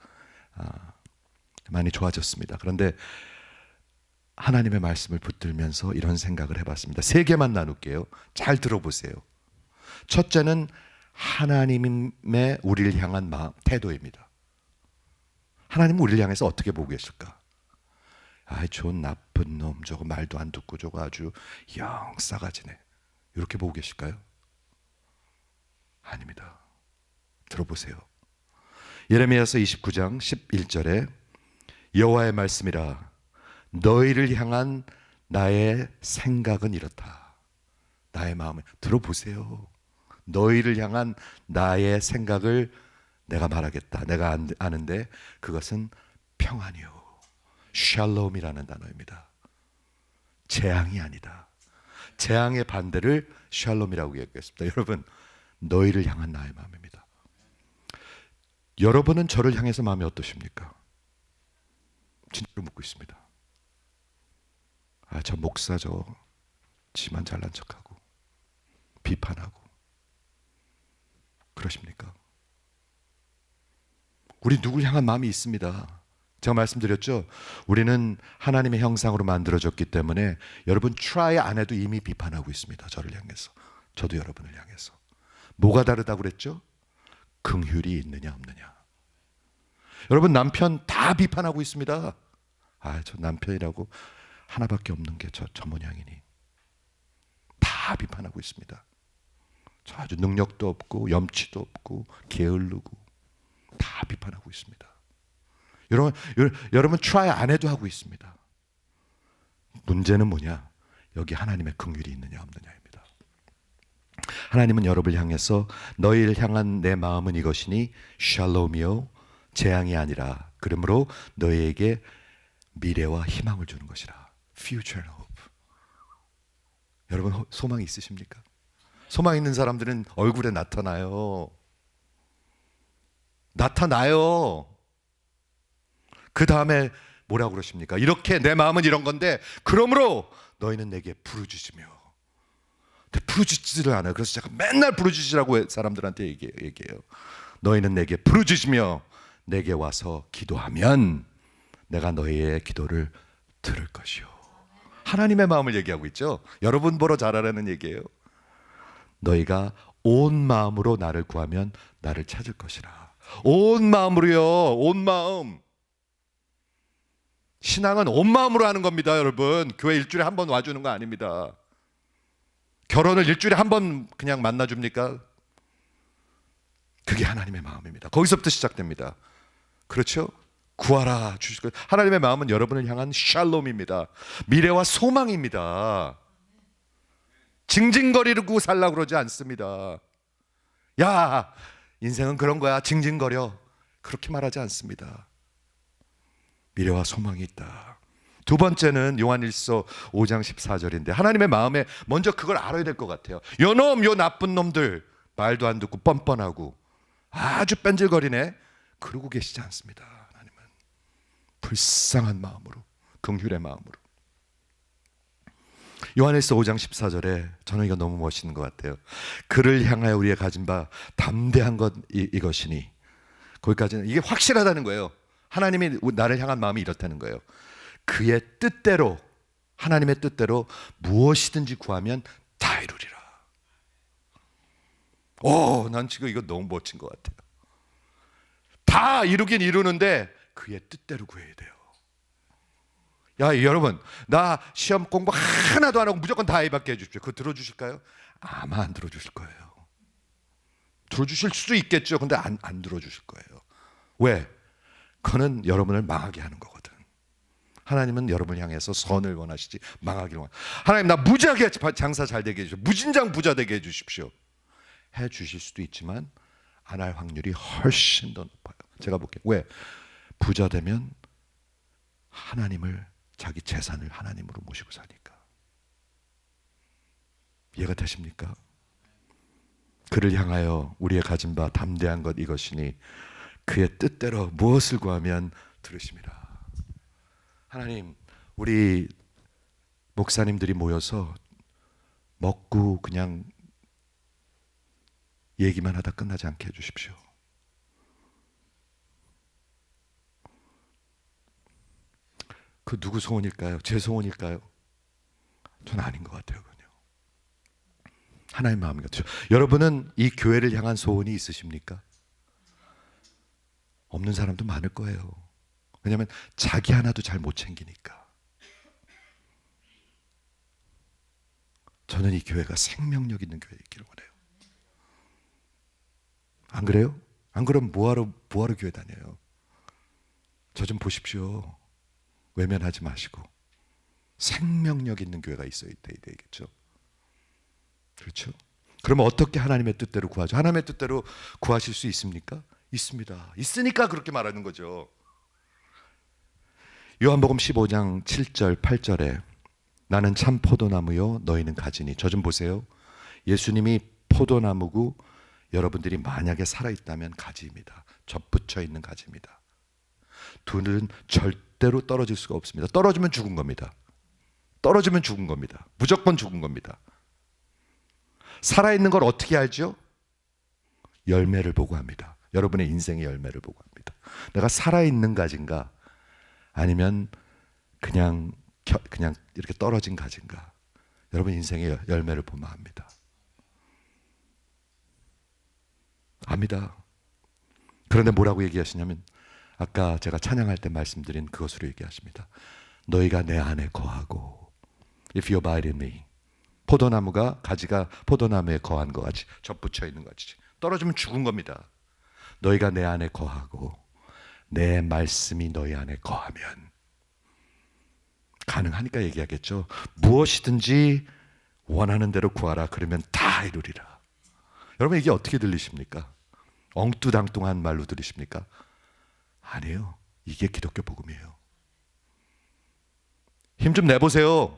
Speaker 1: 많이 좋아졌습니다. 그런데 하나님의 말씀을 붙들면서 이런 생각을 해봤습니다. 3개만 나눌게요. 잘 들어보세요. 첫째는 하나님의 우리를 향한 태도입니다. 하나님은 우리를 향해서 어떻게 보고 계실까? 좋은 나쁜 놈, 저거 말도 안 듣고 저거 아주 영 싸가지네, 이렇게 보고 계실까요? 아닙니다. 들어보세요. 예레미야서 29장 11절에 여호와의 말씀이라 너희를 향한 나의 생각은 이렇다. 나의 마음을 들어보세요. 너희를 향한 나의 생각을 내가 말하겠다. 내가 아는데 그것은 평안이요, 샬롬이라는 단어입니다. 재앙이 아니다. 재앙의 반대를 샬롬이라고 얘기했습니다. 여러분, 너희를 향한 나의 마음입니다. 여러분은 저를 향해서 마음이 어떠십니까? 진짜로 묻고 있습니다. 저 목사 저 지만 잘난 척하고 비판하고 그러십니까? 우리 누굴 향한 마음이 있습니다. 제가 말씀드렸죠. 우리는 하나님의 형상으로 만들어졌기 때문에 여러분 try 안 해도 이미 비판하고 있습니다. 저를 향해서, 저도 여러분을 향해서. 뭐가 다르다고 그랬죠? 긍휼이 있느냐 없느냐. 여러분 남편 다 비판하고 있습니다. 저 남편이라고 하나밖에 없는 게 저 모양이니. 다 비판하고 있습니다. 저 아주 능력도 없고 염치도 없고 게을르고 다 비판하고 있습니다. 여러분 try 안 해도 하고 있습니다. 문제는 뭐냐? 여기 하나님의 긍휼이 있느냐 없느냐입니다. 하나님은 여러분을 향해서 너희를 향한 내 마음은 이것이니 샬롬이요, 재앙이 아니라 그러므로 너희에게 미래와 희망을 주는 것이라. Future and hope. 여러분 소망이 있으십니까? 소망 있는 사람들은 얼굴에 나타나요. 그 다음에 뭐라고 그러십니까? 이렇게 내 마음은 이런 건데 그러므로 너희는 내게 부르짖으며. 부르짖지를 않아요. 그래서 제가 맨날 부르짖으라고 사람들한테 얘기해요. 너희는 내게 부르짖으며 내게 와서 기도하면 내가 너희의 기도를 들을 것이요. 하나님의 마음을 얘기하고 있죠. 여러분 보러 잘하라는 얘기예요. 너희가 온 마음으로 나를 구하면 나를 찾을 것이라. 온 마음으로요. 온 마음. 신앙은 온 마음으로 하는 겁니다. 여러분, 교회 일주일에 한 번 와주는 거 아닙니다. 결혼을 일주일에 한 번 그냥 만나줍니까? 그게 하나님의 마음입니다. 거기서부터 시작됩니다. 그렇죠? 구하라 주실 것. 하나님의 마음은 여러분을 향한 샬롬입니다. 미래와 소망입니다. 징징거리고 살라고 그러지 않습니다. 야, 인생은 그런 거야, 징징거려, 그렇게 말하지 않습니다. 미래와 소망이 있다. 두 번째는 요한일서 5장 14절인데 하나님의 마음에 먼저 그걸 알아야 될 것 같아요. 요놈, 요 나쁜 놈들, 말도 안 듣고 뻔뻔하고 아주 뺀질거리네, 그러고 계시지 않습니다. 하나님은 불쌍한 마음으로, 긍휼의 마음으로. 요한일서 5장 14절에 저는 이거 너무 멋있는 것 같아요. 그를 향하여 우리가 가진 바 담대한 것 이것이니. 거기까지는 이게 확실하다는 거예요. 하나님이 나를 향한 마음이 이렇다는 거예요. 그의 뜻대로, 하나님의 뜻대로 무엇이든지 구하면 다 이루리라. 난 지금 이거 너무 멋진 것 같아요. 다 이루긴 이루는데 그의 뜻대로 구해야 돼요. 야, 여러분, 나 시험 공부 하나도 안 하고 무조건 다 A받게 해주십시오. 그거 들어주실까요? 아마 안 들어주실 거예요. 들어주실 수도 있겠죠. 근데 안 들어주실 거예요. 왜? 그거는 여러분을 망하게 하는 거거든. 하나님은 여러분을 향해서 선을 원하시지 망하기를 원하시지. 하나님, 나 무지하게 장사 잘 되게 해주십시오. 무진장 부자 되게 해주십시오. 해주실 수도 있지만 안 할 확률이 훨씬 더 높아요. 제가 볼게요. 왜? 부자 되면 하나님을, 자기 재산을 하나님으로 모시고 사니까. 이해가 되십니까? 그를 향하여 우리의 가진 바 담대한 것 이것이니 그의 뜻대로 무엇을 구하면 들으심이라. 하나님, 우리 목사님들이 모여서 먹고 그냥 얘기만 하다 끝나지 않게 해주십시오. 그 누구 소원일까요? 제 소원일까요? 전 아닌 것 같아요. 그냥 하나님 마음 같죠. 여러분은 이 교회를 향한 소원이 있으십니까? 없는 사람도 많을 거예요. 왜냐하면 자기 하나도 잘 못 챙기니까. 저는 이 교회가 생명력 있는 교회이기를 원해요. 안 그래요? 안 그러면 뭐하러 교회 다녀요? 저 좀 보십시오. 외면하지 마시고 생명력 있는 교회가 있어야 되겠죠. 그렇죠? 그러면 어떻게 하나님의 뜻대로 구하죠? 하나님의 뜻대로 구하실 수 있습니까? 있습니다. 있으니까 그렇게 말하는 거죠. 요한복음 15장 7절 8절에 나는 참 포도나무요 너희는 가지니. 저 좀 보세요. 예수님이 포도나무고 여러분들이 만약에 살아있다면 가지입니다. 접붙여 있는 가지입니다. 둘은 절대로 떨어질 수가 없습니다. 떨어지면 죽은 겁니다. 떨어지면 죽은 겁니다. 무조건 죽은 겁니다. 살아있는 걸 어떻게 알죠? 열매를 보고 합니다. 여러분의 인생의 열매를 보고 합니다. 내가 살아있는 가지인가 아니면 그냥 이렇게 떨어진 가지인가. 여러분 인생의 열매를 보면 압니다. 압니다. 그런데 뭐라고 얘기하시냐면 아까 제가 찬양할 때 말씀드린 그것으로 얘기하십니다. 너희가 내 안에 거하고 If you abide in me. 포도나무가 가지가 포도나무에 거한 것 같이 접붙여 있는 것 같이 떨어지면 죽은 겁니다. 너희가 내 안에 거하고 내 말씀이 너희 안에 거하면 가능하니까 얘기하겠죠. 무엇이든지 원하는 대로 구하라. 그러면 다 이루리라. 여러분 이게 어떻게 들리십니까? 엉뚱당뚱한 말로 들리십니까? 아니에요. 이게 기독교 복음이에요. 힘 좀 내보세요.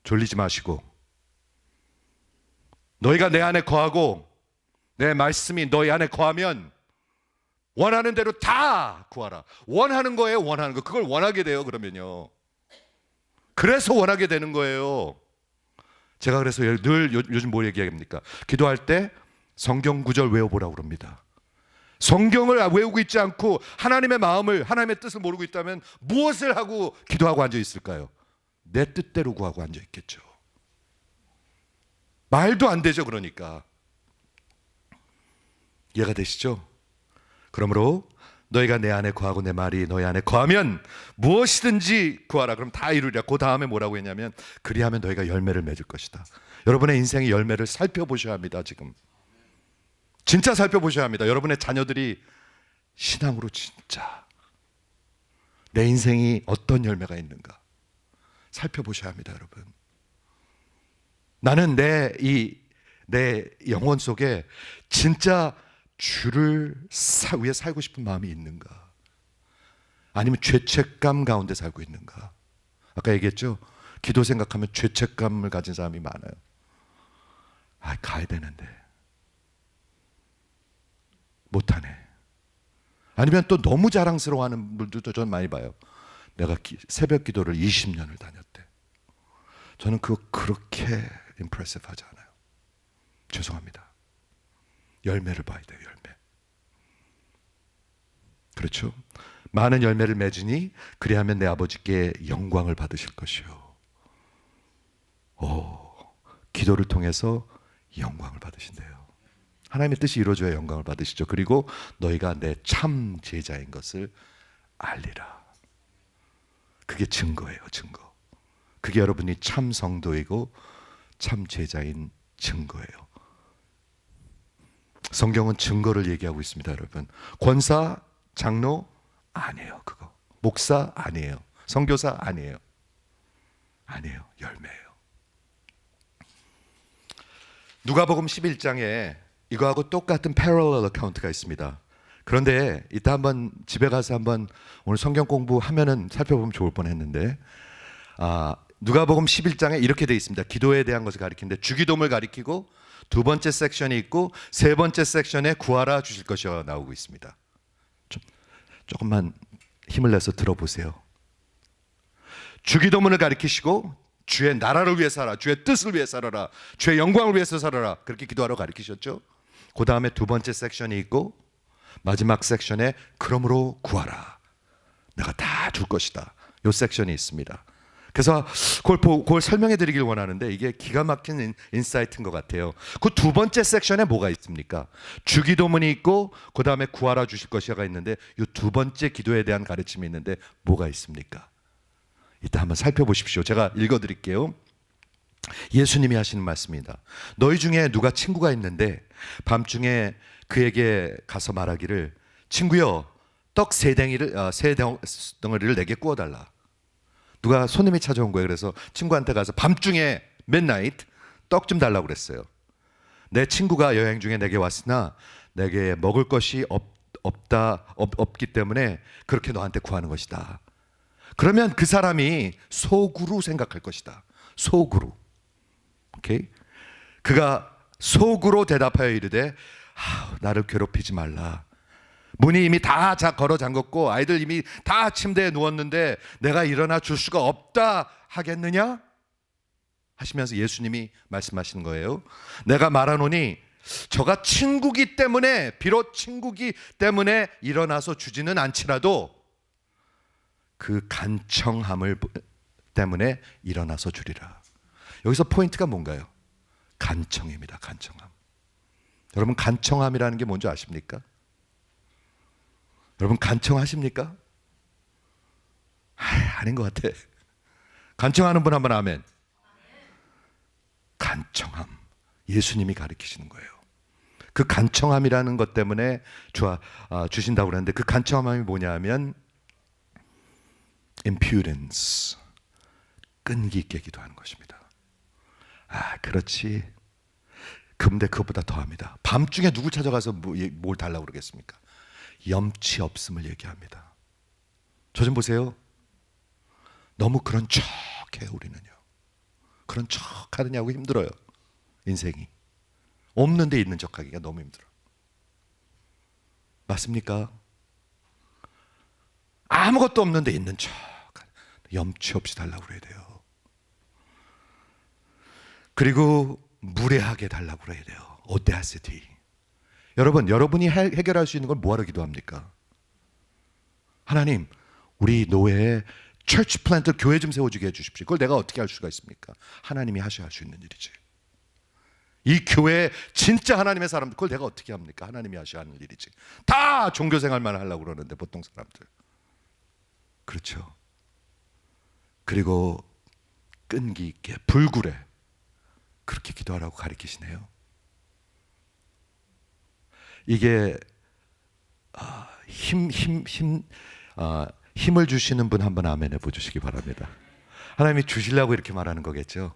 Speaker 1: 졸리지 마시고 너희가 내 안에 거하고 내 말씀이 너희 안에 거하면 원하는 대로 다 구하라. 원하는 거예요. 원하는 거. 그걸 원하게 돼요. 그러면요. 그래서 원하게 되는 거예요. 제가 그래서 늘 요즘 뭐 얘기합니까? 기도할 때 성경 구절 외워보라고 그럽니다. 성경을 외우고 있지 않고 하나님의 마음을, 하나님의 뜻을 모르고 있다면 무엇을 하고 기도하고 앉아 있을까요? 내 뜻대로 구하고 앉아 있겠죠. 말도 안 되죠. 그러니까 이해가 되시죠? 그러므로 너희가 내 안에 거하고 내 말이 너희 안에 거하면 무엇이든지 구하라. 그럼 다 이루리라. 그 다음에 뭐라고 했냐면 그리하면 너희가 열매를 맺을 것이다. 여러분의 인생의 열매를 살펴보셔야 합니다. 지금 진짜 살펴보셔야 합니다. 여러분의 자녀들이 신앙으로 진짜 내 인생이 어떤 열매가 있는가 살펴보셔야 합니다. 여러분, 나는 내 영혼 속에 진짜 주를 위해 살고 싶은 마음이 있는가, 아니면 죄책감 가운데 살고 있는가. 아까 얘기했죠. 기도 생각하면 죄책감을 가진 사람이 많아요. 가야 되는데 못하네. 아니면 또 너무 자랑스러워하는 분들도 전 많이 봐요. 내가 새벽 기도를 20년을 다녔대. 저는 그거 그렇게 임프레시브하지 않아요. 죄송합니다. 열매를 봐야 돼요. 열매. 그렇죠? 많은 열매를 맺으니 그리하면 내 아버지께 영광을 받으실 것이요. 기도를 통해서 영광을 받으신대요. 하나님의 뜻이 이루어져야 영광을 받으시죠. 그리고 너희가 내 참 제자인 것을 알리라. 그게 증거예요, 증거. 그게 여러분이 참 성도이고 참 제자인 증거예요. 성경은 증거를 얘기하고 있습니다, 여러분. 권사, 장로 아니에요, 그거. 목사 아니에요. 선교사 아니에요. 아니에요. 열매예요. 누가복음 11장에 이거하고 똑같은 패러럴 어카운트가 있습니다. 그런데 이따 한번 집에 가서 한번 오늘 성경 공부하면은 살펴보면 좋을 뻔했는데, 누가복음 11장에 이렇게 돼 있습니다. 기도에 대한 것을 가리키는데 주기도문을 가리키고 두 번째 섹션이 있고 세 번째 섹션에 구하라 주실 것이여 나오고 있습니다. 조금만 힘을 내서 들어보세요. 주기도문을 가리키시고 주의 나라를 위해 살아, 주의 뜻을 위해 살아라, 주의 영광을 위해서 살아라, 그렇게 기도하라고 가르치셨죠. 그 다음에 두 번째 섹션이 있고 마지막 섹션에 그러므로 구하라, 내가 다 줄 것이다, 이 섹션이 있습니다. 그래서 그걸 설명해 드리길 원하는데 이게 기가 막힌 인사이트인 것 같아요. 그 두 번째 섹션에 뭐가 있습니까? 주기도문이 있고 그 다음에 구하라 주실 것이가 있는데 이 두 번째 기도에 대한 가르침이 있는데 뭐가 있습니까? 이따 한번 살펴보십시오. 제가 읽어드릴게요. 예수님이 하시는 말씀입니다. 너희 중에 누가 친구가 있는데 밤중에 그에게 가서 말하기를 친구여 떡 세 덩어리를 내게 구워달라. 누가 손님이 찾아온 거예요. 그래서 친구한테 가서 밤중에 midnight 떡 좀 달라고 그랬어요. 내 친구가 여행 중에 내게 왔으나 내게 먹을 것이 없기 때문에 그렇게 너한테 구하는 것이다. 그러면 그 사람이 속으로 생각할 것이다. 속으로. 오케이? 그가 속으로 대답하여 이르되 나를 괴롭히지 말라. 문이 이미 다 걸어 잠궜고 아이들 이미 다 침대에 누웠는데 내가 일어나 줄 수가 없다 하겠느냐? 하시면서 예수님이 말씀하시는 거예요. 내가 말하노니 저가 친구기 때문에, 비록 친구기 때문에 일어나서 주지는 않지라도 그 간청함을 때문에 일어나서 주리라. 여기서 포인트가 뭔가요? 간청입니다. 간청함. 여러분 간청함이라는 게 뭔지 아십니까? 여러분 간청하십니까? 아닌 것 같아. 간청하는 분 한번 아멘. 간청함. 예수님이 가르치시는 거예요. 그 간청함이라는 것 때문에 주신다고 그러는데 그 간청함이 뭐냐 하면 impudence, 끈기 있게 기도하는 것입니다. 그렇지. 근데 그것보다 더합니다. 밤중에 누구 찾아가서 뭘 달라고 그러겠습니까? 염치 없음을 얘기합니다. 저 좀 보세요. 너무 그런 척해요. 우리는요. 그런 척 하느냐고 힘들어요. 인생이. 없는데 있는 척하기가 너무 힘들어. 맞습니까? 아무것도 없는데 있는 척 염치 없이 달라고 그래야 돼요. 그리고 무례하게 달라고 그래야 돼요. audacity. 여러분, 여러분이 해결할 수 있는 걸 뭐하러 기도합니까? 하나님, 우리 노예에 철치 플랜트 교회 좀 세워주게 해주십시오. 그걸 내가 어떻게 할 수가 있습니까? 하나님이 하셔야 할 수 있는 일이지. 이 교회 진짜 하나님의 사람들 그걸 내가 어떻게 합니까? 하나님이 하셔야 하는 일이지. 다 종교생활만 하려고 그러는데 보통 사람들. 그렇죠. 그리고 끈기 있게 불굴에 그렇게 기도하라고 가르치시네요. 이게 힘을 주시는 분 한번 아멘 해보시기 바랍니다. 하나님이 주시려고 이렇게 말하는 거겠죠.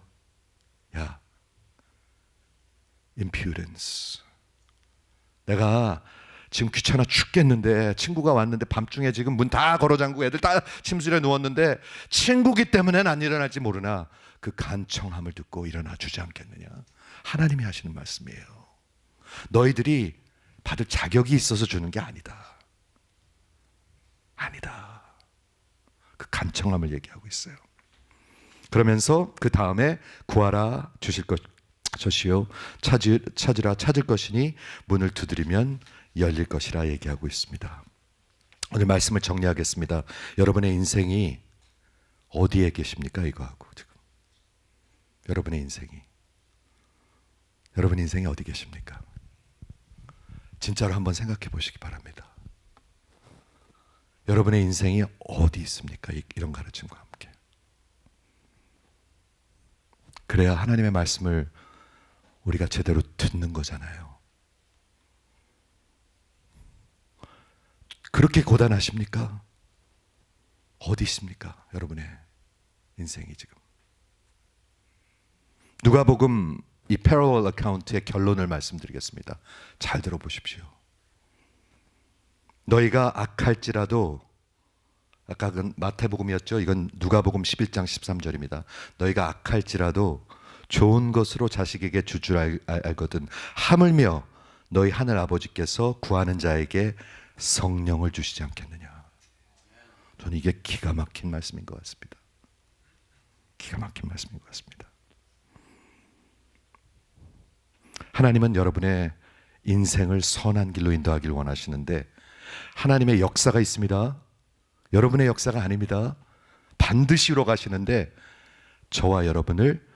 Speaker 1: 야, impudence. 내가 지금 귀찮아 죽겠는데 친구가 왔는데 밤중에 지금 문 다 걸어 잠그고 애들 다 침실에 누웠는데 친구기 때문에 안 일어날지 모르나 그 간청함을 듣고 일어나 주지 않겠느냐. 하나님이 하시는 말씀이에요. 너희들이 받을 자격이 있어서 주는 게 아니다. 아니다. 그 간청함을 얘기하고 있어요. 그러면서 그 다음에 구하라 주실 것이요 찾으라 찾을 것이니 문을 두드리면 열릴 것이라 얘기하고 있습니다. 오늘 말씀을 정리하겠습니다. 여러분의 인생이 어디에 계십니까? 이거하고 지금 여러분의 인생이 어디 계십니까? 진짜로 한번 생각해 보시기 바랍니다. 여러분의 인생이 어디 있습니까? 이런 가르침과 함께. 그래야 하나님의 말씀을 우리가 제대로 듣는 거잖아요. 그렇게 고단하십니까? 어디 있습니까? 여러분의 인생이 지금. 누가복음 이 패러럴 어카운트의 결론을 말씀드리겠습니다. 잘 들어보십시오. 너희가 악할지라도, 아까 그 마태복음이었죠. 이건 누가복음 11장 13절입니다. 너희가 악할지라도 좋은 것으로 자식에게 줄 줄 알거든 하물며 너희 하늘 아버지께서 구하는 자에게 성령을 주시지 않겠느냐. 저는 이게 기가 막힌 말씀인 것 같습니다. 기가 막힌 말씀인 것 같습니다. 하나님은 여러분의 인생을 선한 길로 인도하길 원하시는데 하나님의 역사가 있습니다. 여러분의 역사가 아닙니다. 반드시 이루어 가시는데 저와 여러분을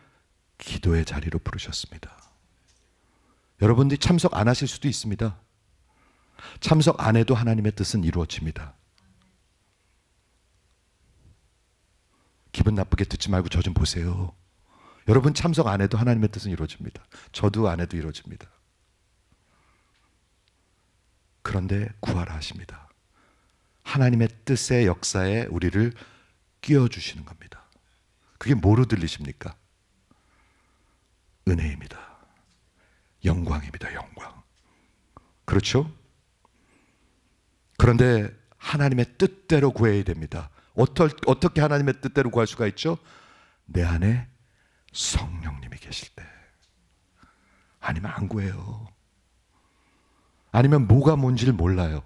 Speaker 1: 기도의 자리로 부르셨습니다. 여러분들이 참석 안 하실 수도 있습니다. 참석 안 해도 하나님의 뜻은 이루어집니다. 기분 나쁘게 듣지 말고 저 좀 보세요. 여러분 참석 안 해도 하나님의 뜻은 이루어집니다. 저도 안 해도 이루어집니다. 그런데 구하라 하십니다. 하나님의 뜻의 역사에 우리를 끼워주시는 겁니다. 그게 뭐로 들리십니까? 은혜입니다. 영광입니다. 영광. 그렇죠? 그런데 하나님의 뜻대로 구해야 됩니다. 어떻게 하나님의 뜻대로 구할 수가 있죠? 내 안에 성령님이 계실 때. 아니면 안 구해요. 아니면 뭐가 뭔지를 몰라요.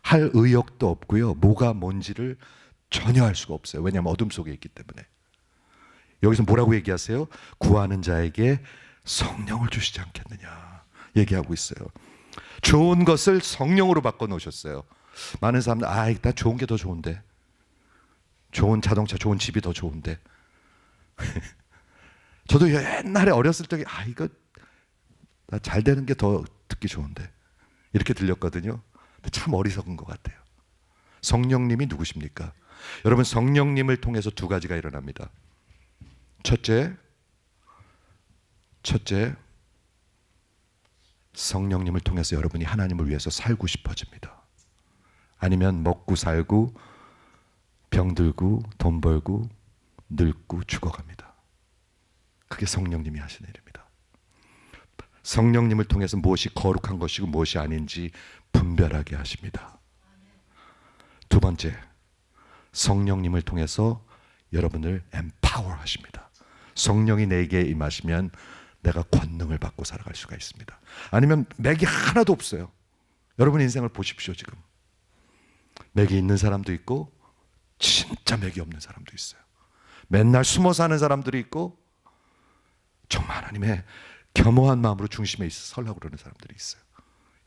Speaker 1: 할 의욕도 없고요. 뭐가 뭔지를 전혀 알 수가 없어요. 왜냐하면 어둠 속에 있기 때문에. 여기서 뭐라고 얘기하세요? 구하는 자에게 성령을 주시지 않겠느냐 얘기하고 있어요. 좋은 것을 성령으로 바꿔놓으셨어요. 많은 사람들 일단 좋은 게 더 좋은데, 좋은 자동차, 좋은 집이 더 좋은데. 저도 옛날에 어렸을 때 이거 나 잘 되는 게 더 듣기 좋은데 이렇게 들렸거든요. 근데 참 어리석은 것 같아요. 성령님이 누구십니까? 여러분, 성령님을 통해서 두 가지가 일어납니다. 첫째, 성령님을 통해서 여러분이 하나님을 위해서 살고 싶어집니다. 아니면 먹고 살고 병들고 돈 벌고 늙고 죽어갑니다. 그게 성령님이 하시는 일입니다. 성령님을 통해서 무엇이 거룩한 것이고 무엇이 아닌지 분별하게 하십니다. 두 번째, 성령님을 통해서 여러분을 empower 하십니다. 성령이 내게 임하시면 내가 권능을 받고 살아갈 수가 있습니다. 아니면 맥이 하나도 없어요. 여러분 인생을 보십시오. 지금 맥이 있는 사람도 있고 진짜 맥이 없는 사람도 있어요. 맨날 숨어 사는 사람들이 있고 정말 하나님의 겸허한 마음으로 중심에 있어 서려고 그러는 사람들이 있어요.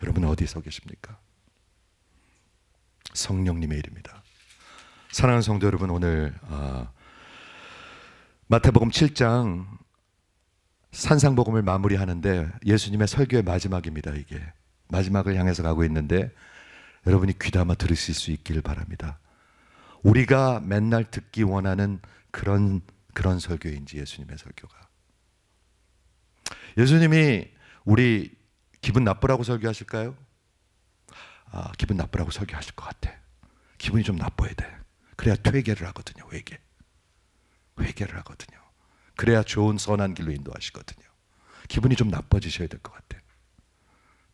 Speaker 1: 여러분은 어디에 서 계십니까? 성령님의 일입니다. 사랑하는 성도 여러분, 오늘 마태복음 7장 산상복음을 마무리하는데 예수님의 설교의 마지막입니다. 이게 마지막을 향해서 가고 있는데 여러분이 귀담아 들으실 수 있기를 바랍니다. 우리가 맨날 듣기 원하는 그런 설교인지 예수님의 설교가. 예수님이 우리 기분 나쁘라고 설교하실까요? 기분 나쁘라고 설교하실 것 같아. 기분이 좀 나빠야 돼. 그래야 퇴계를 하거든요. 회개를 하거든요. 그래야 좋은 선한 길로 인도하시거든요. 기분이 좀 나빠지셔야 될 것 같아.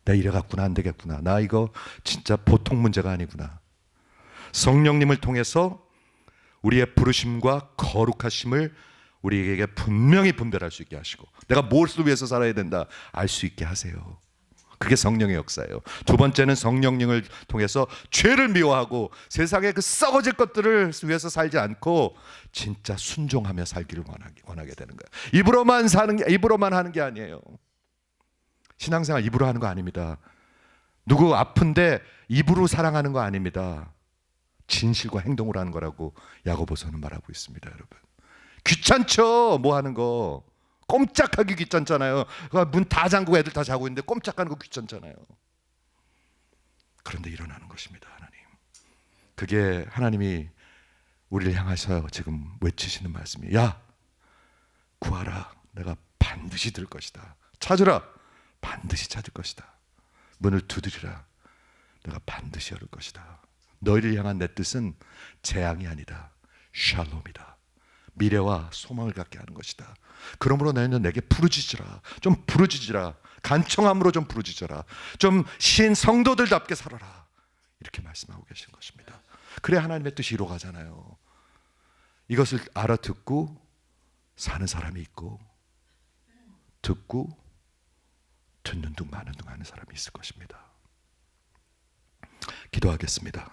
Speaker 1: 내가 이래갔구나, 안 되겠구나. 나 이거 진짜 보통 문제가 아니구나. 성령님을 통해서 우리의 부르심과 거룩하심을 우리에게 분명히 분별할 수 있게 하시고 내가 무엇을 위해서 살아야 된다 알 수 있게 하세요. 그게 성령의 역사예요. 두 번째는 성령님을 통해서 죄를 미워하고 세상의 그 썩어질 것들을 위해서 살지 않고 진짜 순종하며 살기를 원하게 되는 거예요. 입으로만 하는 게 아니에요. 신앙생활 입으로 하는 거 아닙니다. 누구 아픈데 입으로 사랑하는 거 아닙니다. 진실과 행동으로 하는 거라고 야고보서는 말하고 있습니다. 여러분, 귀찮죠? 뭐 하는 거 꼼짝하기 귀찮잖아요. 문 다 잠그고 애들 다 자고 있는데 꼼짝하는 거 귀찮잖아요. 그런데 일어나는 것입니다. 하나님, 그게 하나님이 우리를 향하셔 지금 외치시는 말씀이에요. 야, 구하라. 내가 반드시 들을 것이다. 찾으라. 반드시 찾을 것이다. 문을 두드리라. 내가 반드시 열을 것이다. 너희를 향한 내 뜻은 재앙이 아니다. 샬롬이다. 미래와 소망을 갖게 하는 것이다. 그러므로 너희는 내게 부르짖으라. 좀 부르짖으라. 간청함으로 좀 부르짖어라. 좀 신성도들답게 살아라. 이렇게 말씀하고 계신 것입니다. 그래 하나님의 뜻이 이루어가잖아요. 이것을 알아듣고 사는 사람이 있고 듣고 듣는 둥 마는 둥 하는 사람이 있을 것입니다. 기도하겠습니다.